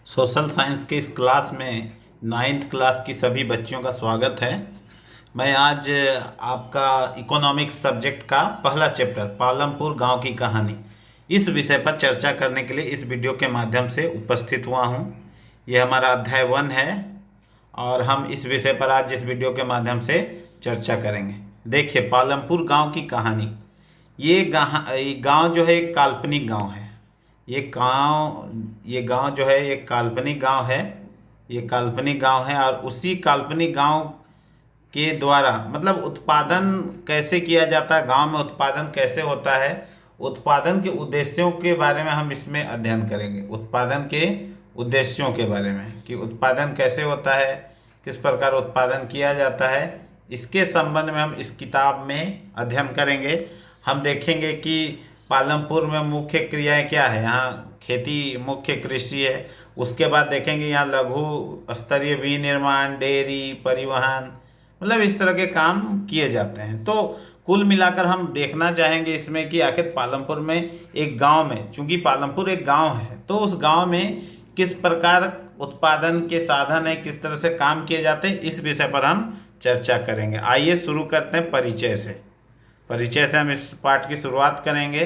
Social science के इस class में नाइन्थ क्लास की सभी बच्चियों का स्वागत है। मैं आज आपका इकोनॉमिक्स सब्जेक्ट का पहला चैप्टर पालमपुर गांव की कहानी इस विषय पर चर्चा करने के लिए इस वीडियो के माध्यम से उपस्थित हुआ हूं। यह हमारा अध्याय 1 है और हम इस विषय पर आज इस वीडियो के माध्यम से चर्चा करेंगे। देखिए, पालमपुर गांव की कहानी। ये गांव जो है एक काल्पनिक गांव है। ये गांव जो है एक काल्पनिक गांव है। ये काल्पनिक गांव है और उसी काल्पनिक गांव के द्वारा मतलब उत्पादन कैसे किया जाता है, गांव में उत्पादन कैसे होता है, उत्पादन के उद्देश्यों के बारे में हम इसमें अध्ययन करेंगे। उत्पादन के उद्देश्यों के बारे में कि उत्पादन कैसे होता है, किस प्रकार उत्पादन किया जाता है, इसके संबंध में हम इस किताब में अध्ययन करेंगे। हम देखेंगे कि पालमपुर में मुख्य क्रियाएं क्या है। यहाँ खेती मुख्य कृषि है। उसके बाद देखेंगे यहाँ लघु स्तरीय विनिर्माण, डेयरी, परिवहन, मतलब इस तरह के काम किए जाते हैं। तो कुल मिलाकर हम देखना चाहेंगे इसमें कि आखिर पालमपुर में एक गांव में, चूंकि पालमपुर एक गांव है, तो उस गांव में किस प्रकार उत्पादन के साधन है, किस तरह से काम किए जाते हैं, इस विषय पर हम चर्चा करेंगे। आइए शुरू करते हैं परिचय से। परिचय से हम इस पाठ की शुरुआत करेंगे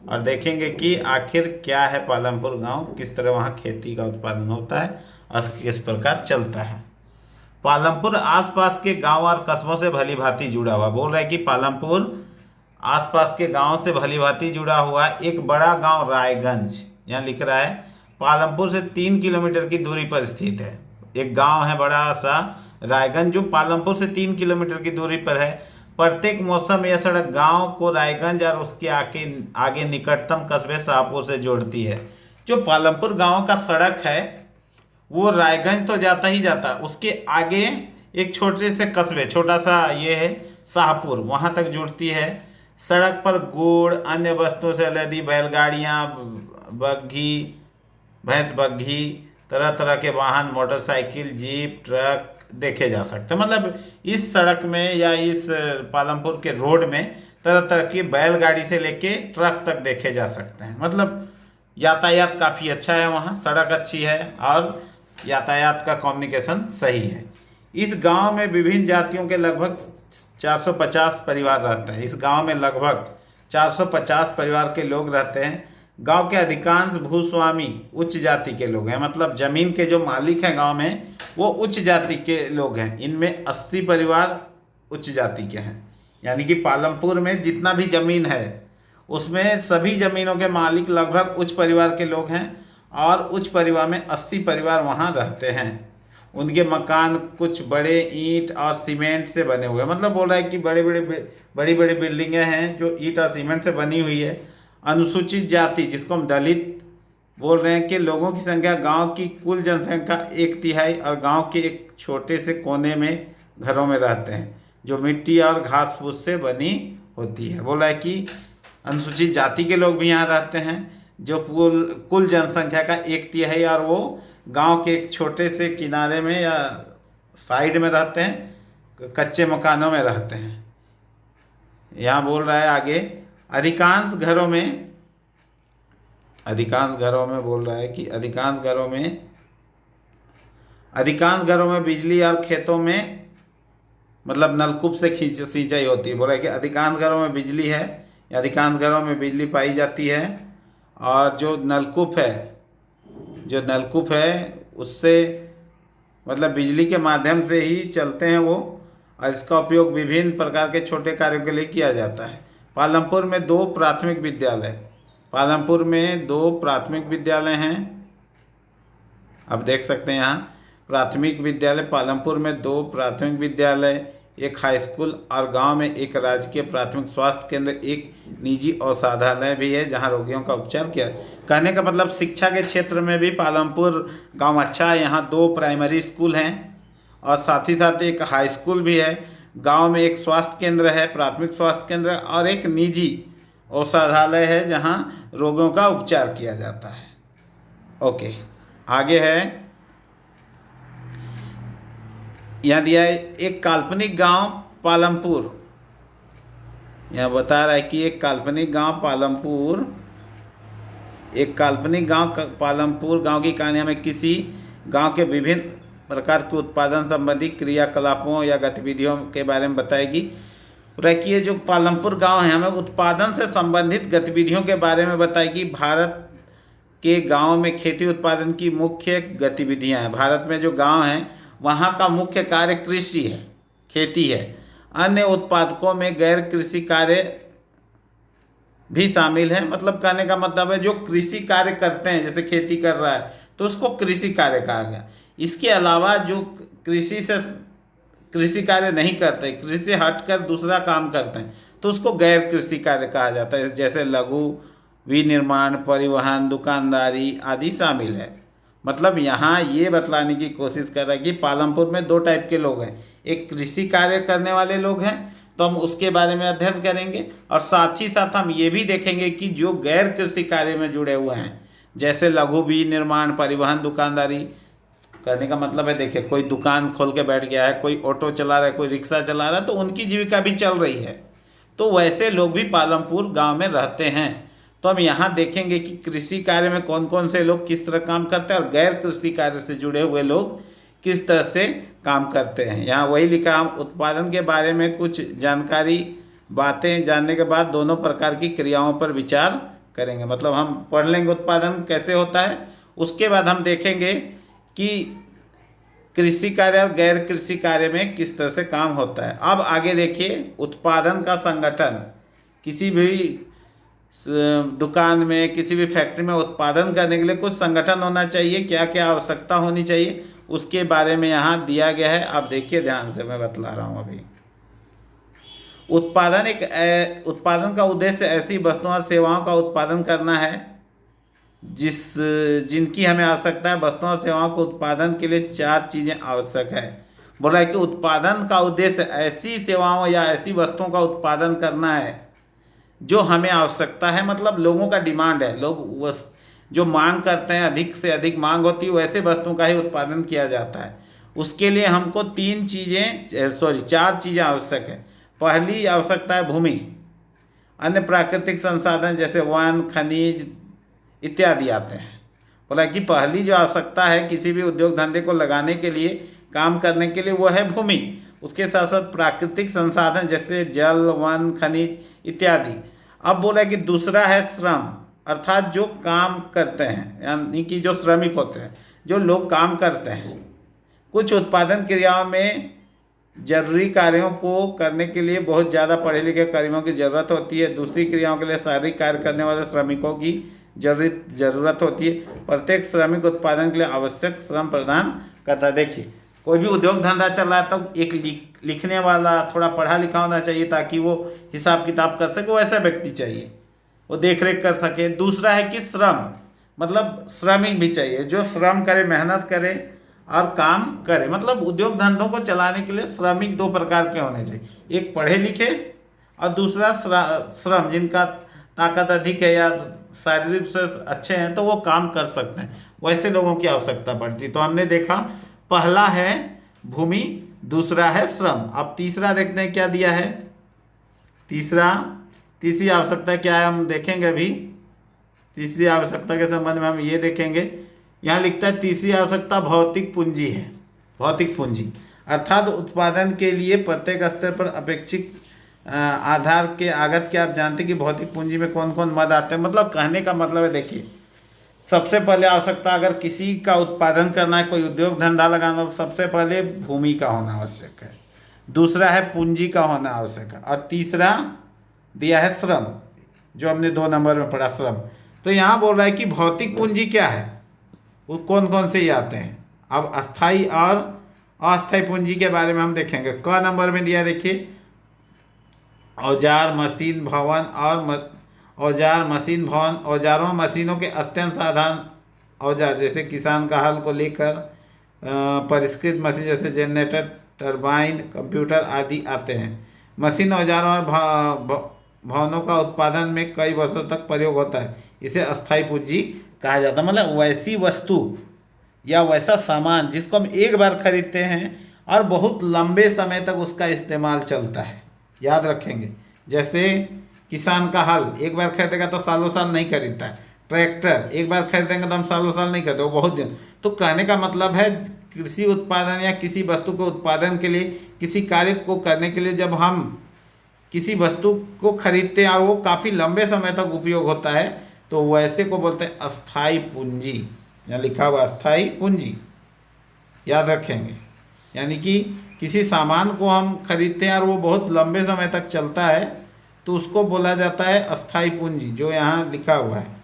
और देखेंगे कि आखिर क्या है पालमपुर गांव, किस तरह वहाँ खेती का उत्पादन होता है और किस प्रकार चलता है। पालमपुर आसपास के गांव और कस्बों से भली भांति जुड़ा हुआ। बोल रहा है कि पालमपुर आसपास के गांव से भली भांति जुड़ा हुआ एक बड़ा गांव रायगंज, यहाँ लिख रहा है, पालमपुर से 3 किलोमीटर की दूरी पर स्थित है। एक गांव है बड़ा सा रायगंज, जो पालमपुर से 3 किलोमीटर की दूरी पर है। प्रत्येक मौसम यह सड़क गांव को रायगंज और उसके आगे आगे निकटतम कस्बे शाहपुर से जोड़ती है। जो पालमपुर गांव का सड़क है वो रायगंज तो जाता ही जाता है, उसके आगे एक छोटे से कस्बे, छोटा सा ये है शाहपुर, वहां तक जुड़ती है। सड़क पर गुड़, अन्य वस्तुओं से लदी बैलगाड़ियां, बग्घी, भैंस बग्घी, तरह तरह के वाहन, मोटरसाइकिल, जीप, ट्रक देखे जा सकते हैं। मतलब इस सड़क में या इस पालमपुर के रोड में तरह तरह की बैलगाड़ी से लेके ट्रक तक देखे जा सकते हैं। मतलब यातायात काफ़ी अच्छा है, वहाँ सड़क अच्छी है और यातायात का कम्युनिकेशन सही है। इस गांव में विभिन्न जातियों के लगभग 450 परिवार रहते हैं। इस गांव में लगभग 450 परिवार के लोग रहते हैं। गांव के अधिकांश भूस्वामी उच्च जाति के लोग हैं, मतलब जमीन के जो मालिक हैं गांव में वो उच्च जाति के लोग हैं। इनमें 80 परिवार उच्च जाति के हैं। यानी कि पालमपुर में जितना भी जमीन है उसमें सभी जमीनों के मालिक लगभग उच्च परिवार के लोग हैं और उच्च परिवार में 80 परिवार वहाँ रहते हैं। उनके मकान कुछ बड़े ईंट और सीमेंट से बने हुए हैं। मतलब बोल रहा है कि बड़ी बड़ी बिल्डिंगें हैं जो ईंट और सीमेंट से बनी हुई है। अनुसूचित जाति, जिसको हम दलित बोल रहे हैं, कि लोगों की संख्या गांव की कुल जनसंख्या 1/3 और गांव के एक छोटे से कोने में घरों में रहते हैं जो मिट्टी और घास फूस से बनी होती है। बोला है कि अनुसूचित जाति के लोग भी यहाँ रहते हैं जो कुल जनसंख्या का 1/3 और वो गांव के एक छोटे से किनारे में या साइड में रहते हैं, कच्चे मकानों में रहते हैं। यहाँ बोल रहा है आगे, अधिकांश घरों में बोल रहा है कि अधिकांश घरों में बिजली और खेतों में मतलब नलकूप से सिंचाई होती है। बोला है कि अधिकांश घरों में बिजली है, अधिकांश घरों में बिजली पाई जाती है और जो नलकूप है उससे मतलब बिजली के माध्यम से ही चलते हैं वो, और इसका उपयोग विभिन्न प्रकार के छोटे कार्यों के लिए किया जाता है। पालमपुर में दो प्राथमिक विद्यालय हैं। अब देख सकते हैं यहाँ प्राथमिक विद्यालय, पालमपुर में 2 प्राथमिक विद्यालय, एक हाई स्कूल और गांव में एक राजकीय प्राथमिक स्वास्थ्य केंद्र, एक निजी औषधालय भी है जहां रोगियों का उपचार किया। कहने का मतलब शिक्षा के क्षेत्र में भी पालमपुर गांव अच्छा है। यहाँ 2 प्राइमरी स्कूल हैं और साथ ही साथ एक हाई स्कूल भी है। गांव में एक स्वास्थ्य केंद्र है, प्राथमिक स्वास्थ्य केंद्र, और एक निजी औषधालय है जहां रोगियों का उपचार किया जाता है। ओके, आगे है, यहाँ दिया है एक काल्पनिक गांव पालमपुर। यहाँ बता रहा है कि एक काल्पनिक गांव पालमपुर एक काल्पनिक गांव पालमपुर गांव की कहानी हमें किसी गांव के विभिन्न प्रकार के उत्पादन संबंधी क्रियाकलापों या गतिविधियों के बारे में बताएगी। रखिए जो पालमपुर गांव है हमें उत्पादन से संबंधित गतिविधियों के बारे में बताएगी। भारत के गांव में खेती उत्पादन की मुख्य गतिविधियां हैं। भारत में जो गांव हैं वहाँ का मुख्य कार्य कृषि है, खेती है। अन्य उत्पादकों में गैर कृषि कार्य भी शामिल है। मतलब कहने का मतलब है जो कृषि कार्य करते हैं, जैसे खेती कर रहा है तो उसको कृषि कार्य कहा गया। इसके अलावा जो कृषि कार्य नहीं करते, कृषि से हटकर दूसरा काम करते हैं तो उसको गैर कृषि कार्य कहा जाता है। जैसे लघु विनिर्माण, परिवहन, दुकानदारी आदि शामिल है। मतलब यहाँ ये बतलाने की कोशिश कर रहा है कि पालमपुर में दो टाइप के लोग हैं। एक कृषि कार्य करने वाले लोग हैं, तो हम उसके बारे में अध्ययन करेंगे, और साथ ही साथ हम ये भी देखेंगे कि जो गैर कृषि कार्य में जुड़े हुए हैं, जैसे लघु विनिर्माण, परिवहन, दुकानदारी। कहने का मतलब है देखिए कोई दुकान खोल के बैठ गया है, कोई ऑटो चला रहा है, कोई रिक्शा चला रहा है, तो उनकी जीविका भी चल रही है। तो वैसे लोग भी पालमपुर गांव में रहते हैं। तो हम यहाँ देखेंगे कि कृषि कार्य में कौन कौन से लोग किस तरह काम करते हैं और गैर कृषि कार्य से जुड़े हुए लोग किस तरह से काम करते हैं। यहाँ वही लिखा, हम उत्पादन के बारे में कुछ जानकारी बातें जानने के बाद दोनों प्रकार की क्रियाओं पर विचार करेंगे। मतलब हम पढ़ लेंगे उत्पादन कैसे होता है, उसके बाद हम देखेंगे कि कृषि कार्य और गैर कृषि कार्य में किस तरह से काम होता है। अब आगे देखिए, उत्पादन का संगठन। किसी भी दुकान में, किसी भी फैक्ट्री में उत्पादन करने के लिए कुछ संगठन होना चाहिए। क्या क्या आवश्यकता होनी चाहिए उसके बारे में यहाँ दिया गया है। आप देखिए ध्यान से, मैं बतला रहा हूँ अभी। उत्पादन का उद्देश्य ऐसी वस्तुओं और सेवाओं का उत्पादन करना है जिनकी हमें आवश्यकता है। वस्तुओं और सेवाओं को उत्पादन के लिए 4 चीज़ें आवश्यक है। बोल रहा है कि उत्पादन का उद्देश्य ऐसी सेवाओं या ऐसी वस्तुओं का उत्पादन करना है जो हमें आवश्यकता है। मतलब लोगों का डिमांड है, लोग जो मांग करते हैं, अधिक से अधिक मांग होती है, वैसे वस्तुओं का ही उत्पादन किया जाता है। उसके लिए हमको 4 चीज़ें आवश्यक है। पहली आवश्यकता है भूमि, अन्य प्राकृतिक संसाधन जैसे वन, खनिज इत्यादि आते हैं। बोला कि पहली जो आवश्यकता है किसी भी उद्योग धंधे को लगाने के लिए, काम करने के लिए, वो है भूमि। उसके साथ साथ प्राकृतिक संसाधन जैसे जल, वन, खनिज इत्यादि। अब बोला कि दूसरा है श्रम, अर्थात जो काम करते हैं, यानी कि जो श्रमिक होते हैं, जो लोग काम करते हैं। कुछ उत्पादन क्रियाओं में जरूरी कार्यों को करने के लिए बहुत ज़्यादा पढ़े लिखे कर्मियों की ज़रूरत होती है। दूसरी क्रियाओं के लिए शारीरिक कार्य करने वाले श्रमिकों की ज़रूरत होती है। प्रत्येक श्रमिक उत्पादन के लिए आवश्यक श्रम प्रदान करता है। देखिए कोई भी उद्योग धंधा चल रहा है तो एक लिखने वाला, थोड़ा पढ़ा लिखा होना चाहिए ताकि वो हिसाब किताब कर सके, वो ऐसा व्यक्ति चाहिए, वो देख रेख कर सके। दूसरा है कि श्रम, मतलब श्रमिक भी चाहिए जो श्रम करे, मेहनत करे और काम करे। मतलब उद्योग धंधों को चलाने के लिए श्रमिक 2 प्रकार के होने चाहिए, एक पढ़े लिखे और दूसरा श्रम जिनका ताकत अधिक है या शारीरिक से अच्छे हैं तो वो काम कर सकते हैं, वैसे लोगों की आवश्यकता पड़ती है। तो हमने देखा पहला है भूमि, दूसरा है श्रम। अब तीसरा देखते हैं क्या दिया है। तीसरी आवश्यकता क्या है हम देखेंगे अभी। तीसरी आवश्यकता के संबंध में हम ये देखेंगे, यहाँ लिखता है तीसरी आवश्यकता भौतिक पूंजी है। भौतिक पूंजी अर्थात उत्पादन के लिए प्रत्येक स्तर पर अपेक्षित आधार के आगत के, आप जानते हैं कि भौतिक पूंजी में कौन कौन मद आते हैं। मतलब कहने का मतलब है देखिए, सबसे पहले आवश्यकता अगर किसी का उत्पादन करना है, कोई उद्योग धंधा लगाना, तो सबसे पहले भूमि का होना आवश्यक है, दूसरा है पूंजी का होना आवश्यक है, और तीसरा दिया है श्रम, जो हमने 2 नंबर में पढ़ा श्रम। तो यहाँ बोल रहा है कि भौतिक पूंजी क्या है, वो कौन कौन से ही आते हैं। अब अस्थाई और अस्थाई पूंजी के बारे में हम देखेंगे। क नंबर में दिया देखिए, औजार, मशीन, भवन और औजार, मशीन, भवन। औजारों मशीनों के अत्यंत साधारण औजार जैसे किसान का हल को लेकर परिष्कृत मशीन जैसे जनरेटर, टरबाइन, कंप्यूटर आदि आते हैं। मशीन, औजारों और भवनों का उत्पादन में कई वर्षों तक प्रयोग होता है, इसे अस्थाई पूंजी कहा जाता है। मतलब वैसी वस्तु या वैसा सामान जिसको हम एक बार खरीदते हैं और बहुत लंबे समय तक उसका इस्तेमाल चलता है। याद रखेंगे, जैसे किसान का हल एक बार खरीदेगा तो सालों साल नहीं खरीदता है। ट्रैक्टर एक बार खरीदेंगे तो हम सालों साल नहीं खरीदे, वो बहुत दिन। तो कहने का मतलब है कृषि उत्पादन या किसी वस्तु के उत्पादन के लिए, किसी कार्य को करने के लिए जब हम किसी वस्तु को खरीदते हैं और वो काफ़ी लंबे समय तक उपयोग होता है, तो वैसे को बोलते हैं अस्थाई पूंजी। यहाँ लिखा हुआ अस्थाई पूंजी, याद रखेंगे। यानी कि किसी सामान को हम खरीदते हैं और वो बहुत लंबे समय तक चलता है, तो उसको बोला जाता है अस्थाई पूंजी, जो यहाँ लिखा हुआ है,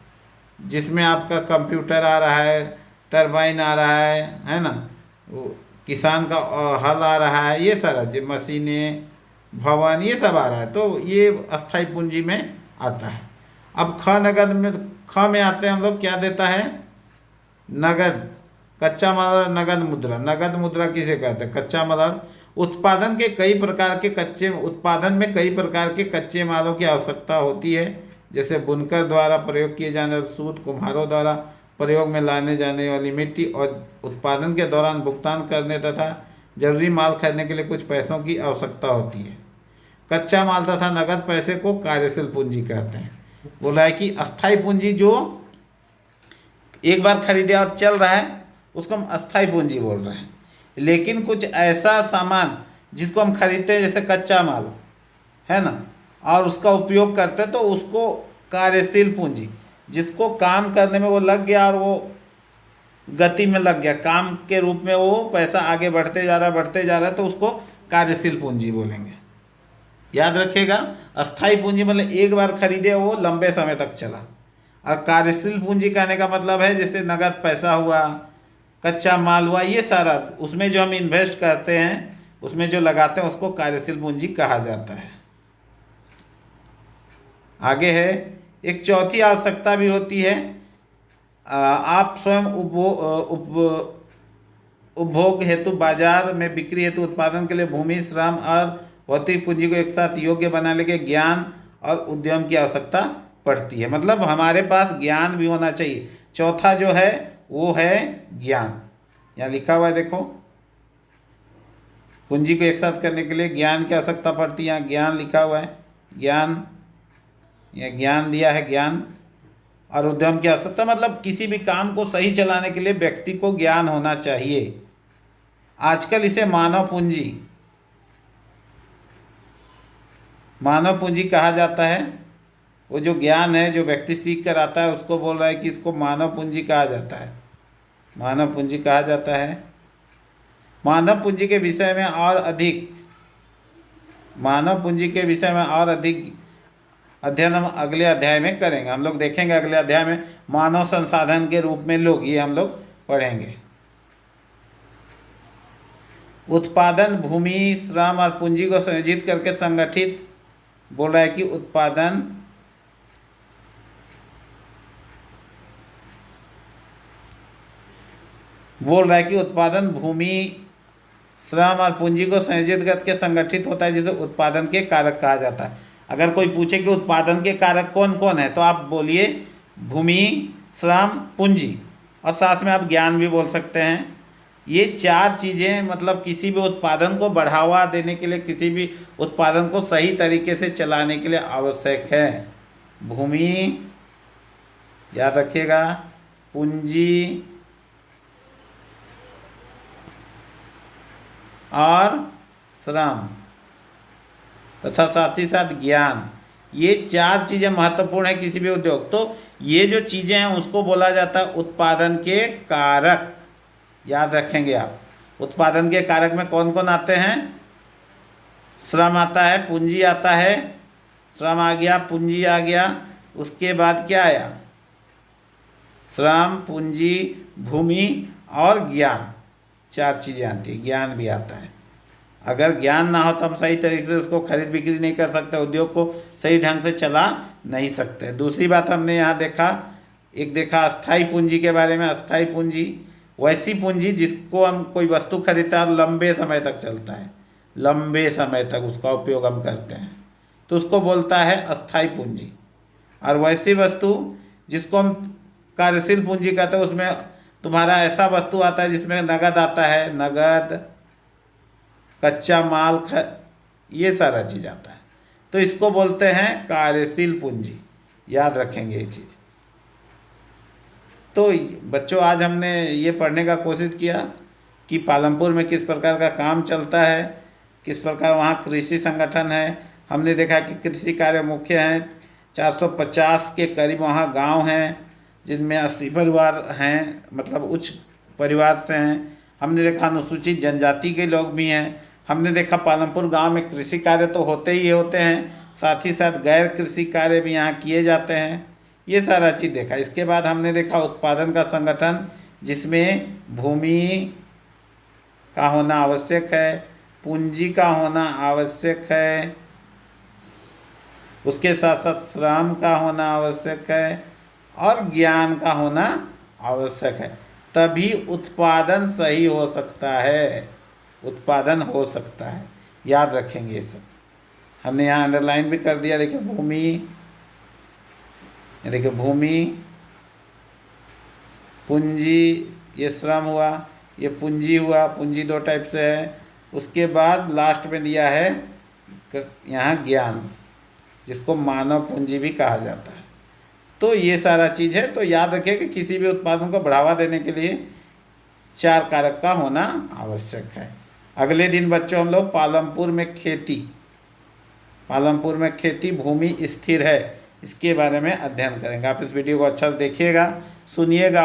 जिसमें आपका कंप्यूटर आ रहा है, टरबाइन आ रहा है ना, वो किसान का हल आ रहा है, ये सारा जो मशीनें, भवन, ये सब आ रहा है, तो ये अस्थाई पूंजी में आता है। अब ख नगद में, ख में आते हैं हम लोग, क्या देता है? नगद, कच्चा माल और नगद मुद्रा। नगद मुद्रा किसे कहते हैं? कच्चा माल और उत्पादन के कई प्रकार के कच्चे उत्पादन में कई प्रकार के कच्चे मालों की आवश्यकता होती है, जैसे बुनकर द्वारा प्रयोग किए जाने वाले सूत, कुम्हारों द्वारा प्रयोग में लाने जाने वाली मिट्टी, और उत्पादन के दौरान भुगतान करने तथा जरूरी माल खरीदने के लिए कुछ पैसों की आवश्यकता होती है। कच्चा माल तथा नगद पैसे को कार्यशील पूंजी कहते हैं। बोला है कि अस्थाई पूंजी जो एक बार खरीदे और चल रहा है, उसको हम अस्थाई पूंजी बोल रहे हैं। लेकिन कुछ ऐसा सामान जिसको हम खरीदते हैं, जैसे कच्चा माल है ना, और उसका उपयोग करते हैं, तो उसको कार्यशील पूंजी, जिसको काम करने में वो लग गया और वो गति में लग गया, काम के रूप में वो पैसा आगे बढ़ते जा रहा है, तो उसको कार्यशील पूंजी बोलेंगे। याद रखिएगा, अस्थाई पूंजी मतलब एक बार खरीदे वो लंबे समय तक चला, और कार्यशील पूंजी कहने का मतलब है जैसे नगद पैसा हुआ, कच्चा माल हुआ, ये सारा उसमें जो हम इन्वेस्ट करते हैं, उसमें जो लगाते हैं, उसको कार्यशील पूंजी कहा जाता है। आगे है, एक चौथी आवश्यकता भी होती है, आप स्वयं उपभोग हेतु बाजार में बिक्री हेतु उत्पादन के लिए भूमि, श्रम और भौतिक पूंजी को एक साथ योग्य बनाने के ज्ञान और उद्यम की आवश्यकता पड़ती है। मतलब हमारे पास ज्ञान भी होना चाहिए। चौथा जो है वो है ज्ञान। यहाँ लिखा हुआ है देखो, पूंजी को एक साथ करने के लिए ज्ञान की आवश्यकता पड़ती है। यहाँ ज्ञान लिखा हुआ है, ज्ञान, यह ज्ञान दिया है, ज्ञान और उद्यम की आवश्यकता। मतलब किसी भी काम को सही चलाने के लिए व्यक्ति को ज्ञान होना चाहिए। आजकल इसे मानव पूंजी कहा जाता है। वो जो ज्ञान है जो व्यक्ति सीख कर आता है, उसको बोल रहा है कि इसको मानव पूंजी कहा जाता है, मानव पूंजी कहा जाता है। मानव पूंजी के विषय में और अधिक, मानव पूंजी के विषय में और अधिक अध्ययन हम अगले अध्याय में करेंगे। हम लोग देखेंगे अगले अध्याय में मानव संसाधन के रूप में लोग, ये हम लोग पढ़ेंगे। उत्पादन भूमि, श्रम और पूंजी को संयोजित करके संगठित, बोल रहा है कि उत्पादन भूमि, श्रम और पूंजी को संयोजित करके संगठित होता है, जिसे उत्पादन के कारक कहा जाता है। अगर कोई पूछे कि उत्पादन के कारक कौन कौन है, तो आप बोलिए भूमि, श्रम, पूंजी, और साथ में आप ज्ञान भी बोल सकते हैं। ये चार चीज़ें मतलब किसी भी उत्पादन को बढ़ावा देने के लिए, किसी भी उत्पादन को सही तरीके से चलाने के लिए आवश्यक है। भूमि, याद रखिएगा, पूंजी और श्रम तथा साथ ही साथ ज्ञान, ये चार चीज़ें महत्वपूर्ण है किसी भी उद्योग। तो ये जो चीज़ें हैं उसको बोला जाता है उत्पादन के कारक। याद रखेंगे आप, उत्पादन के कारक में कौन कौन आते हैं? श्रम आता है, पूंजी आता है, श्रम आ गया, पूंजी आ गया, उसके बाद क्या आया? श्रम, पूंजी, भूमि और ज्ञान, चार चीज़ें आती है। ज्ञान भी आता है। अगर ज्ञान ना हो तो हम सही तरीके से उसको खरीद बिक्री नहीं कर सकते, उद्योग को सही ढंग से चला नहीं सकते। दूसरी बात हमने यहाँ देखा, एक देखा अस्थाई पूंजी के बारे में। अस्थाई पूंजी वैसी पूंजी जिसको हम कोई वस्तु खरीदते हैं और लंबे समय तक चलता है, लंबे समय तक उसका उपयोग हम करते हैं, तो उसको बोलता है अस्थाई पूंजी। और वैसी वस्तु जिसको हम कार्यशील पूंजी कहते हैं, उसमें तुम्हारा ऐसा वस्तु आता है जिसमें नगद आता है, नगद, कच्चा माल, ये सारा चीज़ आता है, तो इसको बोलते हैं कार्यशील पूंजी। याद रखेंगे ये चीज़। तो बच्चों आज हमने ये पढ़ने का कोशिश किया कि पालमपुर में किस प्रकार का काम चलता है, किस प्रकार वहाँ कृषि संगठन है। हमने देखा कि कृषि कार्य मुख्य हैं, 450 के करीब वहाँ गांव हैं जिनमें 80 परिवार हैं, मतलब उच्च परिवार से हैं। हमने देखा अनुसूचित जनजाति के लोग भी हैं। हमने देखा पालमपुर गांव में कृषि कार्य तो होते ही होते हैं, साथ ही साथ गैर कृषि कार्य भी यहाँ किए जाते हैं। ये सारा चीज़ देखा। इसके बाद हमने देखा उत्पादन का संगठन, जिसमें भूमि का होना आवश्यक है, पूंजी का होना आवश्यक है, उसके साथ साथ श्रम का होना आवश्यक है और ज्ञान का होना आवश्यक है। तभी उत्पादन सही हो सकता है, उत्पादन हो सकता है। याद रखेंगे ये सब। हमने यहाँ अंडरलाइन भी कर दिया। देखिए भूमि, ये देखिए भूमि, पूंजी, ये श्रम हुआ, ये पूंजी हुआ। पूंजी दो टाइप से है। उसके बाद लास्ट में दिया है यहाँ ज्ञान, जिसको मानव पूंजी भी कहा जाता है। तो ये सारा चीज़ है। तो याद रखिए कि किसी भी उत्पादन को बढ़ावा देने के लिए 4 कारक का होना आवश्यक है। अगले दिन बच्चों हम लोग पालमपुर में खेती भूमि स्थिर है, इसके बारे में अध्ययन करेंगे। आप इस वीडियो को अच्छा से देखिएगा, सुनिएगा।